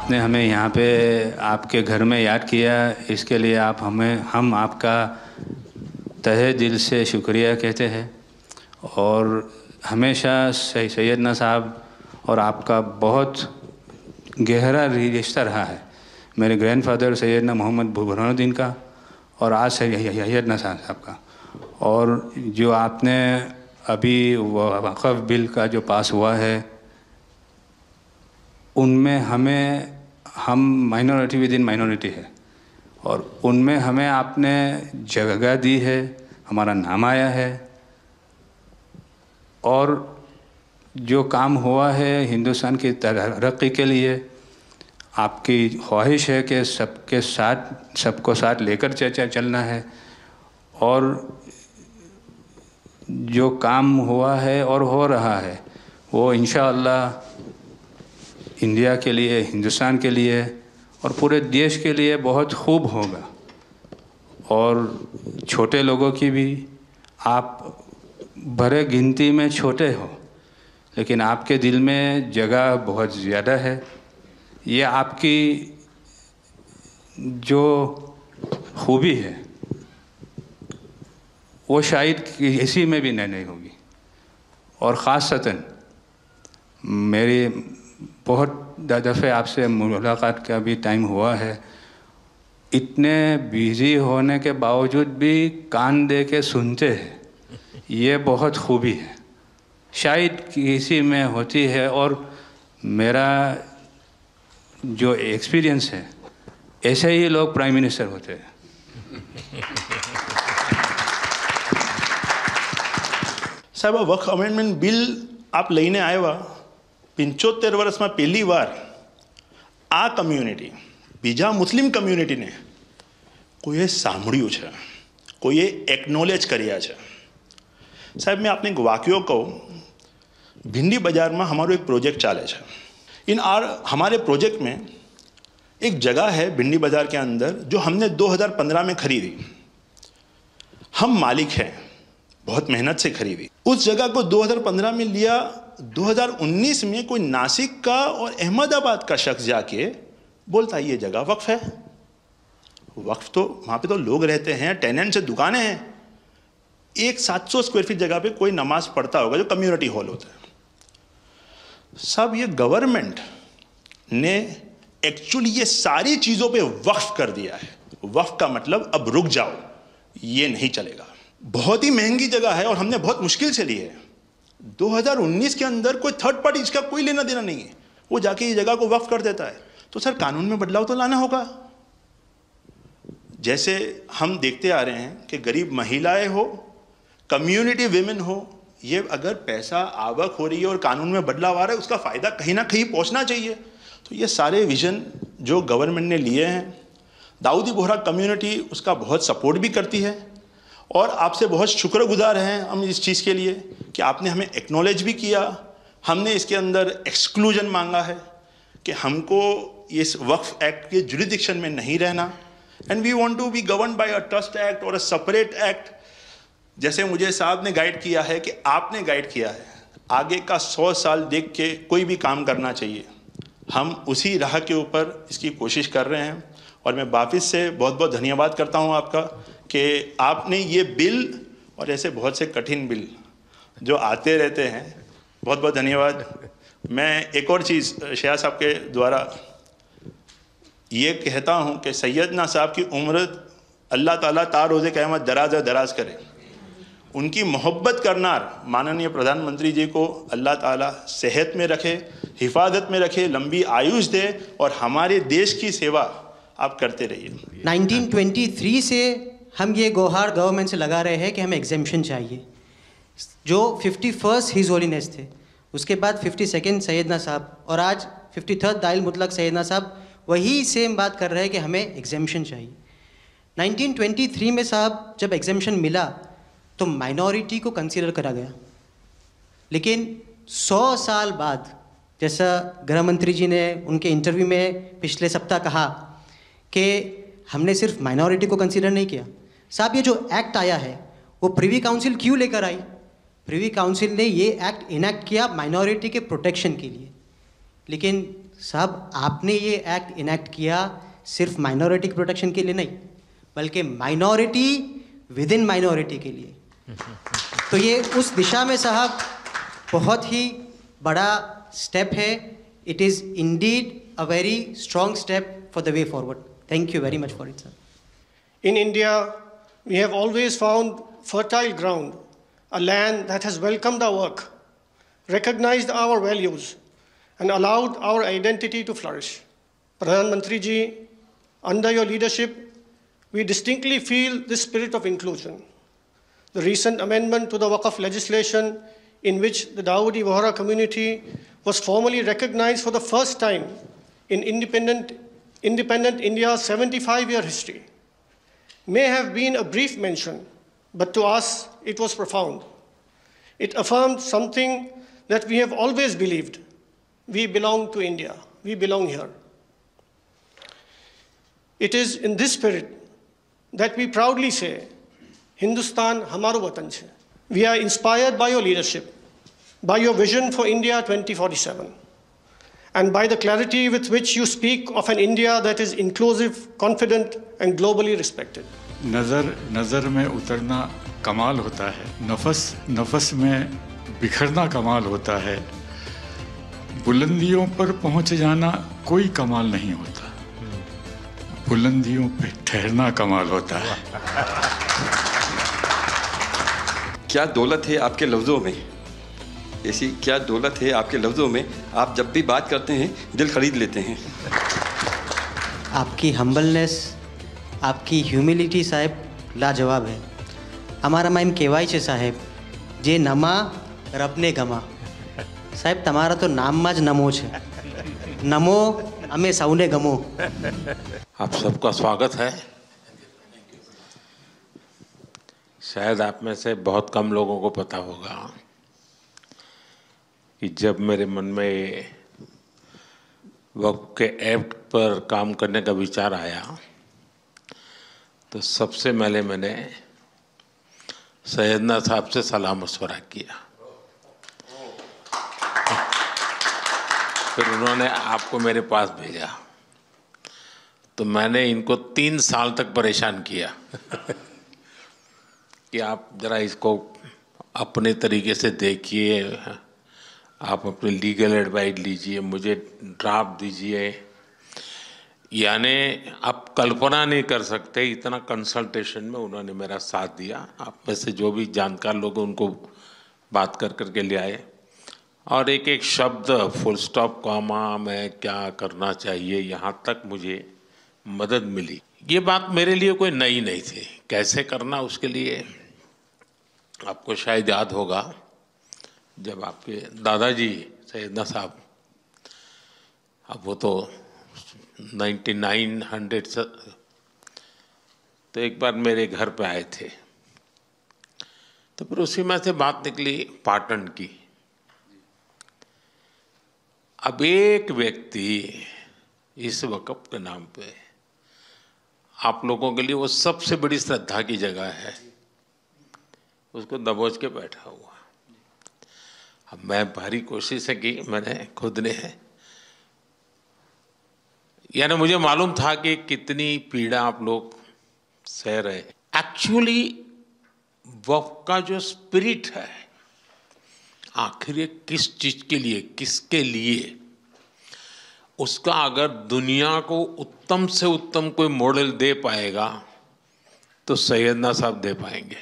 आपने हमें यहाँ पे आपके घर में याद किया, इसके लिए हम आपका तहे दिल से शुक्रिया कहते हैं। और हमेशा सैयदना साहब और आपका बहुत गहरा रिश्ता रहा है। मेरे ग्रैंडफादर सैयदना मोहम्मद बुरहानुद्दीन का और आज सैयदना साहब का। और जो आपने अभी वक़्फ़ बिल का जो पास हुआ है, उनमें हम माइनॉरिटी विद इन माइनॉरिटी है, और उनमें हमें आपने जगह दी है, हमारा नाम आया है। और जो काम हुआ है हिंदुस्तान की तरक्की के लिए, आपकी ख्वाहिश है कि सबको साथ लेकर चलना है। और जो काम हुआ है और हो रहा है वो इंशाअल्लाह इंडिया के लिए, हिंदुस्तान के लिए और पूरे देश के लिए बहुत खूब होगा। और छोटे लोगों की भी, आप भरे गिनती में छोटे हो, लेकिन आपके दिल में जगह बहुत ज़्यादा है। ये आपकी जो खूबी है वो शायद किसी में भी नहीं होगी। और ख़ासतन मेरी बहुत दफ़े आपसे मुलाकात का भी टाइम हुआ है, इतने बिज़ी होने के बावजूद भी कान दे के सुनते हैं, ये बहुत खूबी है, शायद किसी में होती है। और मेरा जो एक्सपीरियंस है, ऐसे ही लोग प्राइम मिनिस्टर होते हैं। સાહેબ, વક્ફ અમેન્ડમેન્ટ બિલ આપ લઈને આવ્યા, 75 વર્ષમાં પહેલી વાર આ કમ્યુનિટી, બીજા મુસ્લિમ કમ્યુનિટીને કોઈએ સાંભળ્યું છે, કોઈએ એકનોલેજ કર્યા છે। સાહેબ, मैं आपने एक वाक्यो कहूँ, भिंडी बाज़ार में हमारो एक प्रोजेक्ट चाले है। हमारे प्रोजेक्ट में एक जगह है भिंडी बाज़ार के अंदर जो हमने 2015 में खरीदी। हम मालिक हैं, बहुत मेहनत से खरीदी। उस जगह को 2015 में लिया, 2019 में कोई नासिक का और अहमदाबाद का शख्स जाके बोलता ये जगह वक्फ है। वक्फ तो वहाँ पे तो लोग रहते हैं, टेनेंट्स से दुकानें हैं। एक 700 स्क्वायर फीट जगह पे कोई नमाज पढ़ता होगा जो कम्युनिटी हॉल होता है। सब ये गवर्नमेंट ने एक्चुअली ये सारी चीज़ों पे वक्फ कर दिया है। वक्फ का मतलब अब रुक जाओ, ये नहीं चलेगा। बहुत ही महंगी जगह है और हमने बहुत मुश्किल से ली है। 2019 के अंदर कोई थर्ड पार्टी, इसका कोई लेना देना नहीं है, वो जाके ये जगह को वक्फ कर देता है। तो सर, कानून में बदलाव तो लाना होगा। जैसे हम देखते आ रहे हैं कि गरीब महिलाएं हो, कम्युनिटी विमेन हो, ये अगर पैसा आवक हो रही है और कानून में बदलाव आ रहा है, उसका फ़ायदा कहीं ना कहीं पहुंचना चाहिए। तो ये सारे विजन जो गवर्नमेंट ने लिए हैं, दाऊदी बोहरा कम्युनिटी उसका बहुत सपोर्ट भी करती है। और आपसे बहुत शुक्रगुजार हैं हम इस चीज़ के लिए कि आपने हमें एक्नॉलेज भी किया। हमने इसके अंदर एक्सक्लूजन मांगा है कि हमको इस वक्फ एक्ट के जुरिडिक्शन में नहीं रहना, and we want to be govern by a trust act और अ सेपरेट एक्ट। जैसे मुझे साहब ने गाइड किया है कि आपने गाइड किया है, आगे का 100 साल देख के कोई भी काम करना चाहिए। हम उसी राह के ऊपर इसकी कोशिश कर रहे हैं। और मैं वापस से बहुत बहुत धन्यवाद करता हूं आपका कि आपने ये बिल और ऐसे बहुत से कठिन बिल जो आते रहते हैं, बहुत बहुत धन्यवाद। मैं एक और चीज़ शाह साहब के द्वारा ये कहता हूँ कि सैयदना साहब की उम्र अल्लाह ताला तार रोज़े क़यामत दराज करे। उनकी मोहब्बत करनार माननीय प्रधानमंत्री जी को अल्लाह ताला सेहत में रखे, हिफाजत में रखे, लंबी आयुष दे और हमारे देश की सेवा आप करते रहिए। 1923 से हम ये गुहार गवर्नमेंट से लगा रहे हैं कि हमें एग्जेम्पशन चाहिए। जो 51st हिज होलीनेस थे, उसके बाद 52nd सैयदना साहब और आज 53rd दाइल मुतलक सैयदना साहब वही सेम बात कर रहे हैं कि हमें एग्जेम्पशन चाहिए। 1923 में साहब जब एग्जेम्पशन मिला तो माइनॉरिटी को कंसीडर करा गया, लेकिन 100 साल बाद, जैसा गृह मंत्री जी ने उनके इंटरव्यू में पिछले सप्ताह कहा कि हमने सिर्फ माइनॉरिटी को कंसीडर नहीं किया। साहब, ये जो एक्ट आया है वो प्रिवी काउंसिल क्यों लेकर आई? प्रिवी काउंसिल ने ये एक्ट इनैक्ट किया माइनॉरिटी के प्रोटेक्शन के लिए, लेकिन साहब आपने ये एक्ट इनैक्ट किया सिर्फ माइनॉरिटी की प्रोटेक्शन के लिए नहीं, बल्कि माइनॉरिटी विद इन माइनॉरिटी के लिए। तो ये उस दिशा में साहब बहुत ही बड़ा स्टेप है। It is indeed a very strong step for the way forward. Thank you very much for it sir. In India, we have always found fertile ground, a land that has welcomed our work, recognized our values, and allowed our identity to flourish. Pradhan Mantri ji, under your leadership, we distinctly feel this spirit of inclusion. The recent amendment to the Waqf legislation, in which the Dawoodi Bohra community was formally recognized for the first time in independent India's 75-year history, may have been a brief mention, but to us it was profound. It affirmed something that we have always believed. We belong to India. We belong here. It is in this spirit that we proudly say, Hindustan hamaro watan chhe. We are inspired by your leadership, by your vision for India 2047, and by the clarity with which you speak of an India that is inclusive, confident, and globally respected. नज़र में उतरना कमाल होता है, नफस में बिखरना कमाल होता है, बुलंदियों पर पहुंच जाना कोई कमाल नहीं होता, बुलंदियों पे ठहरना कमाल होता है। क्या दौलत है आपके लफ्ज़ों में, ऐसी क्या दौलत है आपके लफ्ज़ों में, आप जब भी बात करते हैं दिल खरीद लेते हैं। आपकी हम्बलनेस, आपकी ह्यूमिलिटी साहेब लाजवाब है। हमारा माइम केवाय છે સાહેબ, જે નમા રબને ગમા। સાહેબ તમારા તો નામમાં જ નમો છે, નમો અમે સૌને ગમો। आप सबका स्वागत है। शायद आप में से बहुत कम लोगों को पता होगा कि जब मेरे मन में वक्फ के एक्ट पर काम करने का विचार आया तो सबसे पहले मैंने सैयदना साहब से सलाह मशवरा किया, फिर उन्होंने आपको मेरे पास भेजा, तो मैंने इनको 3 साल तक परेशान किया कि आप ज़रा इसको अपने तरीके से देखिए, आप अपनी लीगल एडवाइस लीजिए, मुझे ड्राफ्ट दीजिए। यानी आप कल्पना नहीं कर सकते इतना कंसल्टेशन में उन्होंने मेरा साथ दिया। आप में से जो भी जानकार लोग उनको बात कर करके ले आए, और एक एक शब्द फुल स्टॉप कॉमा में क्या करना चाहिए यहाँ तक मुझे मदद मिली। ये बात मेरे लिए कोई नई नहीं थी, कैसे करना उसके लिए आपको शायद याद होगा जब आपके दादाजी सैयदना साहब, अब वो तो 1900 से, तो एक बार मेरे घर पे आए थे, तो फिर उसी में से बात निकली पाटन की। अब एक व्यक्ति इस वक़्फ़ के नाम पे आप लोगों के लिए वो सबसे बड़ी श्रद्धा की जगह है, उसको दबोच के बैठा हुआ। अब मैं भारी कोशिश की मैंने खुद ने, यानी मुझे मालूम था कि कितनी पीड़ा आप लोग सह रहे। एक्चुअली वक्फ का जो स्पिरिट है, आखिर ये किस चीज के लिए, किसके लिए, उसका अगर दुनिया को उत्तम से उत्तम कोई मॉडल दे पाएगा तो सैयदना साहब दे पाएंगे।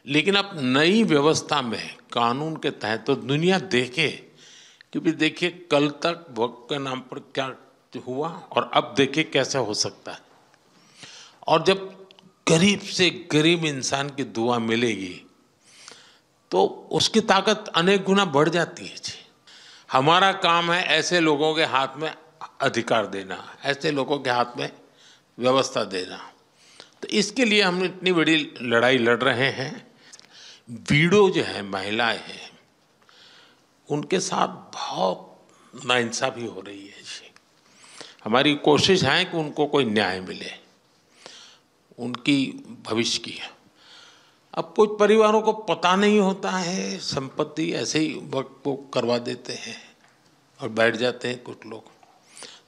लेकिन अब नई व्यवस्था में कानून के तहत तो दुनिया देखे, क्योंकि देखिए कल तक वक्फ के नाम पर क्या हुआ और अब देखिए कैसे हो सकता है। और जब गरीब से गरीब इंसान की दुआ मिलेगी तो उसकी ताकत अनेक गुना बढ़ जाती है जी। हमारा काम है ऐसे लोगों के हाथ में अधिकार देना, ऐसे लोगों के हाथ में व्यवस्था देना। तो इसके लिए हम इतनी बड़ी लड़ाई लड़ रहे हैं। वीडो जो है, महिलाएं हैं, उनके साथ बहुत नाइंसाफी हो रही है जी। हमारी कोशिश है कि उनको कोई न्याय मिले, उनकी भविष्य की। अब कुछ परिवारों को पता नहीं होता है, संपत्ति ऐसे ही वक्त को करवा देते हैं और बैठ जाते हैं कुछ लोग।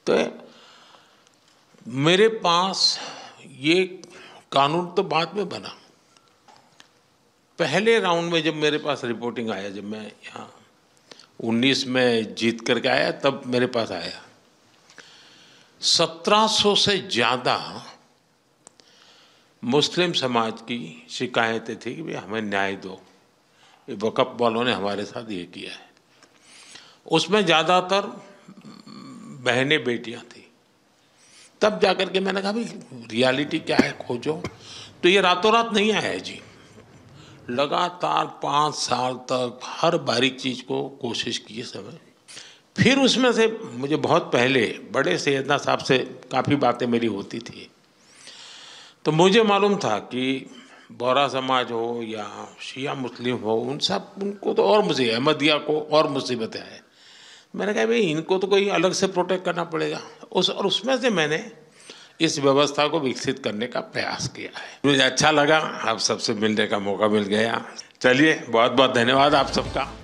तो मेरे पास ये कानून तो बाद में बना, पहले राउंड में जब मेरे पास रिपोर्टिंग आया, जब मैं यहाँ 19 में जीत करके आया, तब मेरे पास आया 1700 से ज़्यादा मुस्लिम समाज की शिकायतें थी कि भाई हमें न्याय दो, ये वक़्फ़ वालों ने हमारे साथ ये किया है। उसमें ज़्यादातर बहनें बेटियां थी। तब जाकर के मैंने कहा भाई रियलिटी क्या है खोजो। तो ये रातों रात नहीं आया है जी, लगातार 5 साल तक हर बारीक चीज़ को कोशिश की समय। फिर उसमें से मुझे बहुत पहले बड़े सैयदना साहब से काफ़ी बातें मेरी होती थी, तो मुझे मालूम था कि बोहरा समाज हो या शिया मुस्लिम हो, उनको तो और मुझे अहमदिया को और मुसीबतें हैं। मैंने कहा भाई इनको तो कोई अलग से प्रोटेक्ट करना पड़ेगा। उसमें से मैंने इस व्यवस्था को विकसित करने का प्रयास किया है। मुझे अच्छा लगा, आप सबसे मिलने का मौका मिल गया। चलिए, बहुत बहुत धन्यवाद आप सबका।